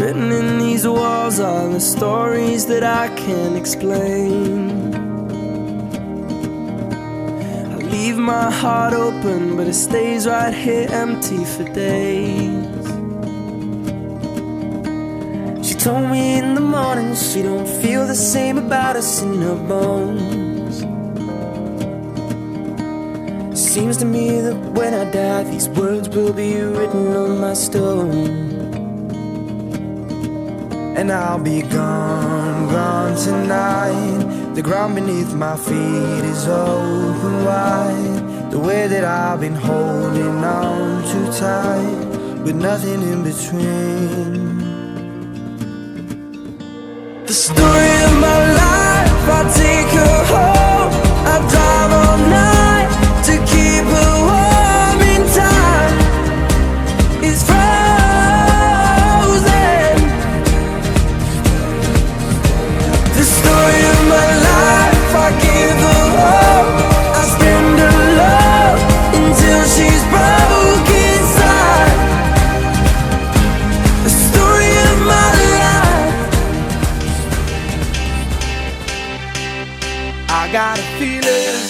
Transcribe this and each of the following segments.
Written in these walls are the stories that I can't explain. I leave my heart open, but it stays right here empty for days. She told me in the morning she don't feel the same about us in her bones. Seems to me that when I die, these words will be written on my stone. And I'll be gone, gone tonight. The ground beneath my feet is open wide. The way that I've been holding on too tight, with nothing in between. The story of my life, I take her home. I drive all night to keep her warm in time. It's frozen. The story of my life, I give her hope. I spend her love until she's broke inside. The story of my life. I got a feeling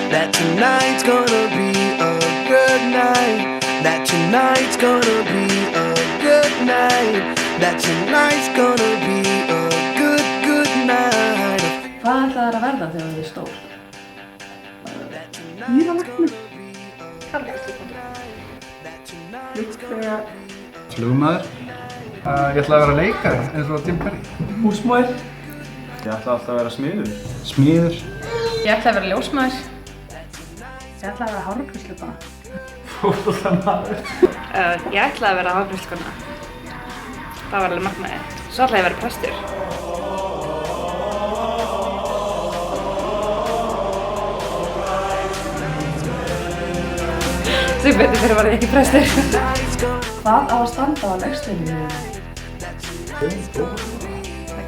that tonight's gonna be a good night. That tonight's gonna be a good night. That tonight's gonna be a good, good night. Hvað ætlaðir að verða þegar þú ert stór? Dýralæknir. Líklega Flugmaður. Ég ætla að vera leikari eins og Jim Carrey. húsmóðir. Ég ætla alltaf að vera smiður. Smíður. Ég ætla að vera ljósmaður. Ég ætla að vera hárgreiðslukona. Fótboltamaður. Ég ætla að vera hárgreiðslukona. Það var alveg markmiðið. Svo ætla ég að vera prestur. Sem betur fyrir var ég ekki prestur. Hvað á að standa á legsteininu? Það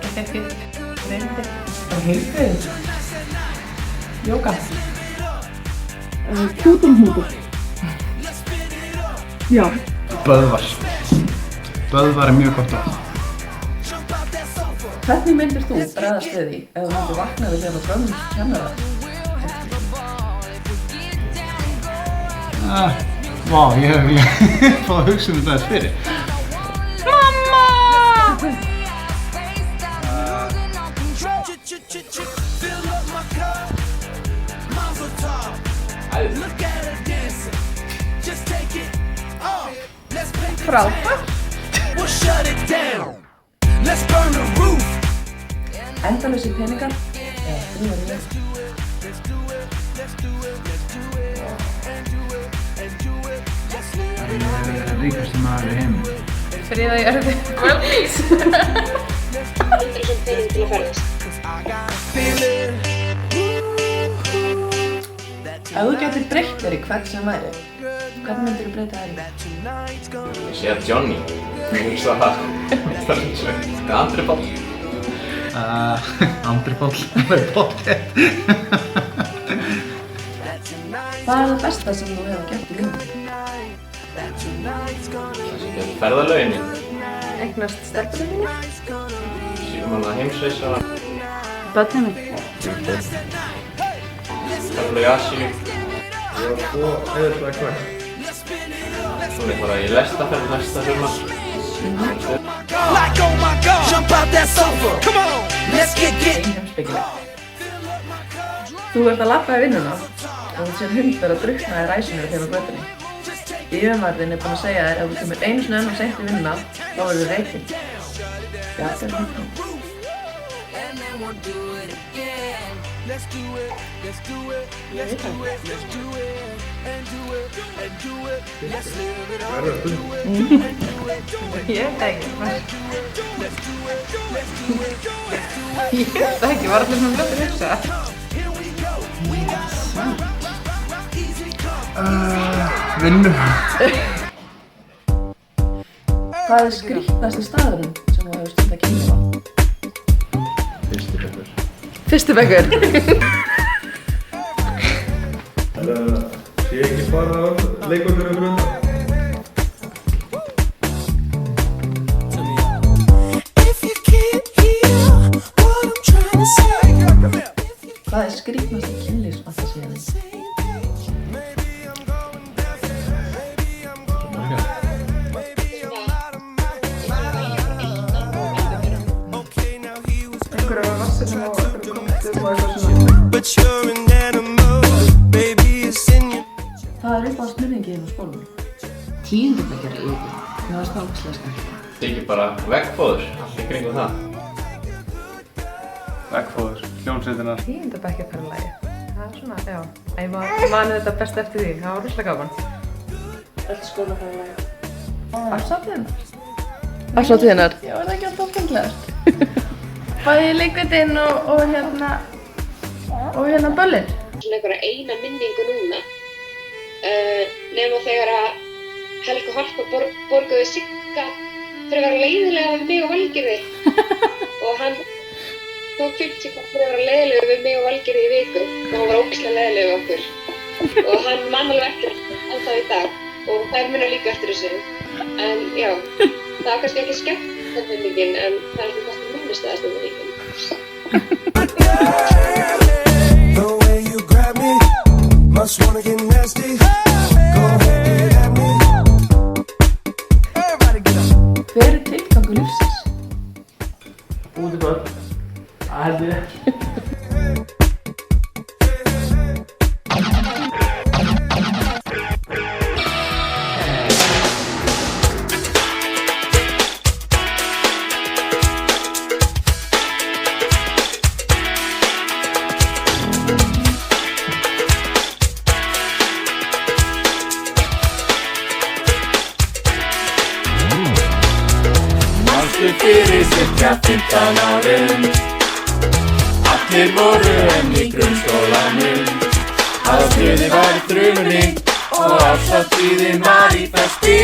gekk ekki. Reyndi. Og heilbrigði. Jóga. Kjútumhnútur. Já. Böðvar. Böðvar mjög gott orð. Hvernig myndir þú bregðast við því ef þú myndir vakna við þegar þú drömmum kennara? Vá, ég hef fáið að hugsa þetta aðeins fyrir. Frábært. Endalausir peningar eða fríðar líf? Ég er ríkasti maður í heimi. Fríða í örðu. Well, please. 100% pening til að ferðast. Ef þú getur breytt þér í hvern sem væri, hvern myndir þú breyta þér í? Ég sé að Johnny. Ég hugsa það. Andri Páll. Andri Páll. Það er pottþétt. Hvað er það besta sem þú hefur gert í lífinu? Ferðalögin mín. Eignast stelpunum mínu. Sýnum hann að heimsreisa. Börnin mín. Ferðalög í Asíu. Ég var svo auðvitað kvöld. Svo er bara í lestaferð næsta sumar. Like, oh my God, jump out that sofa. Come on, let's get Heimspekileg. Þú ert að labba í vinnuna og þú sér hund vera að drukkna í ræsinu þegar á götunni. Yfirmaðurinn er búinn að segja þér að ef þú kemur einu sinni enn og seint í vinnuna, þá verður þú reykinn. Bjargar hundum. Ég veit það. Verður stund. Ég veit það ekki. Ég veit það ekki, var allir svona fljótt að hugsa. Vinnu. Hvað er skrítnasti staðurinn sem þú hefur stundað að kynna á? Fyrsti bekkur. Fyrsti bekkur. Sé ekki bara leikurinn fyrir undan. But you're an animal, baby, it's in your. Það uppáhalds minningin á skólanum. Tíundabækjar í yfir. Mér varst það ógeðslega skemmtilegt. Það ekki bara veggfóður, allt í kringum það. Veggfóður, hljómsveitirnar. Tíundabekkjarferðalagi. Það svona, já. Ég mani þetta best eftir því. Það var rosalega gaman. Öll skólaferðalagi. Árshátíðinnar. Árshátíðinnar? Já, er það ekki alltaf skemmtilegt? Bæði leikveitin og böllin. Svona einhverja eina minningu núna. Nema þegar að Helga og Harpa borguðu Sigga fyrir að vera leiðilega við mig og Valgerði. Og hann tók 50 kall fyrir að vera leiðilega við mig og Valgerði í viku. Og hann var ógeðslega leiðilega við okkur. Og hann man alveg eftir ennþá í dag. Og þær muna líka eftir þessu. En já, það var kannski ekki skemmt minningin, en það er kannski minnisstæðasta minningin. The way you grab me, must wanna get nasty. Go ahead, get at me. Everybody get up. Hver er tilgangur lífsins? Útibörn. Það held ég ekki. Fyrir cirka 15 árum Allir voru enn í grunnskólanum Aðalsliðið var í þrumunni og árshátíðin var í festi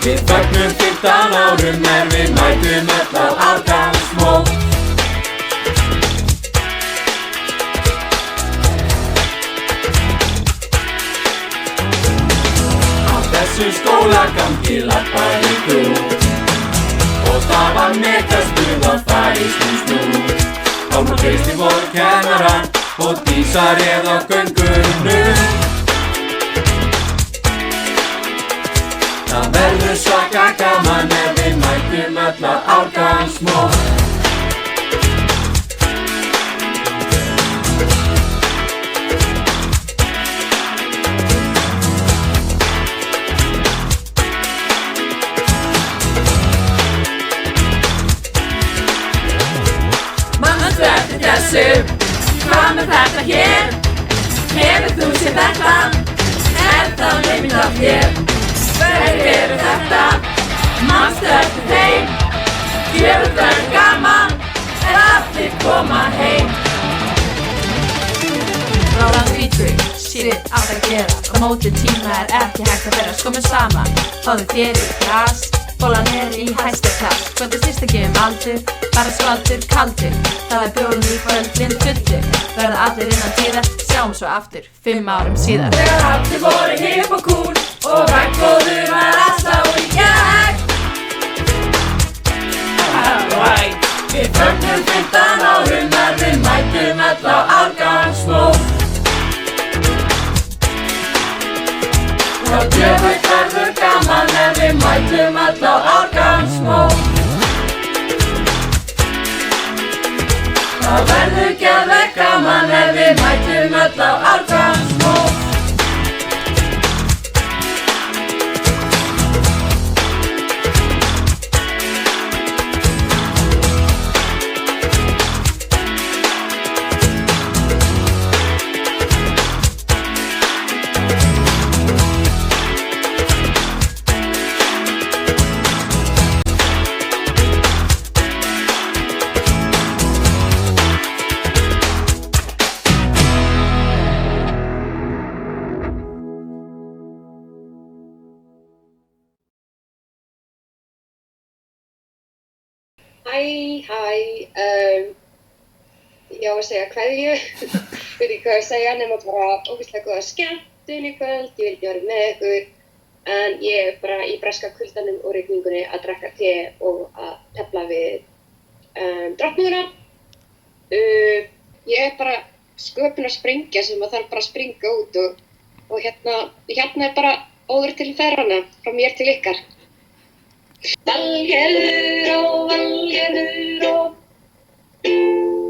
Við fögnum 15 árum er við mætum öll á afgangsmót Þessu skólagangi lappaði þú Og það var metastuð að fara í snú Pálmi og Kristi voru kennarar og Dísa réð á göngunum Það verður svaka gaman ef við mætum öll á afgangsmót Hvað með þetta hér? Hefur þú séð þetta? Er það neyminn af þér? Hverjir eru þetta? Manstu eftir þeim? Djöfull verður gaman er allir koma heim Ráðan hvítug, shit átt að gera Á móti tíma er ekki hægt að vera Skomum saman, fáðu þér í glas Bólan er í hæsta klass Kvöldur snýst ekki aldur Bara svaldur, kaldur Það er bjórn í kvöldin fullu Verða allir innan tíðar Sjáum svo aftur 5 árum síðar Þegar allir voru hipp og cool Og veggfóður var alltaf í gegn Alright Við fögnum 15 árum En við mætum öll á afgangsmót Og djöfull verður gaman En við mætum öll á afgangsmót Það verður geðveikt gaman ef við mætum öll á afgangsmót Ég á að segja kveðju, veit ekki hvað að segja nema bara ógeðslega góða skemmtun í kvöld, ég vildi vera með ykkur en ég er bara í breska kuldanum og rigningunni að drekka te og að tefla við drottninguna. Ég er bara sköpun að springa sem að þarf bara að springa út og hérna er bara óður til ferðana frá mér til ykkar. Valgerður og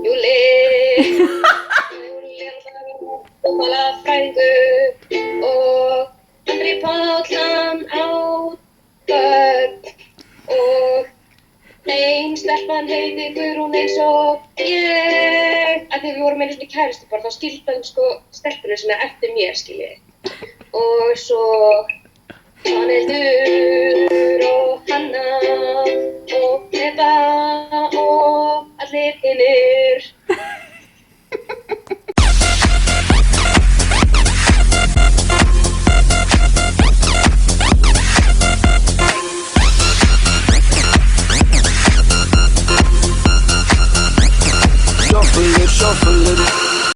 Júli Málafræðingur og Andri Páll hann á börn og ein stelpan heiði Guðrún eins og ég. Af því við vorum einu svona kærustupar þá skildi hann sko stelpunni svona eftir mér skilji. Og svo Svanhildur og Hanna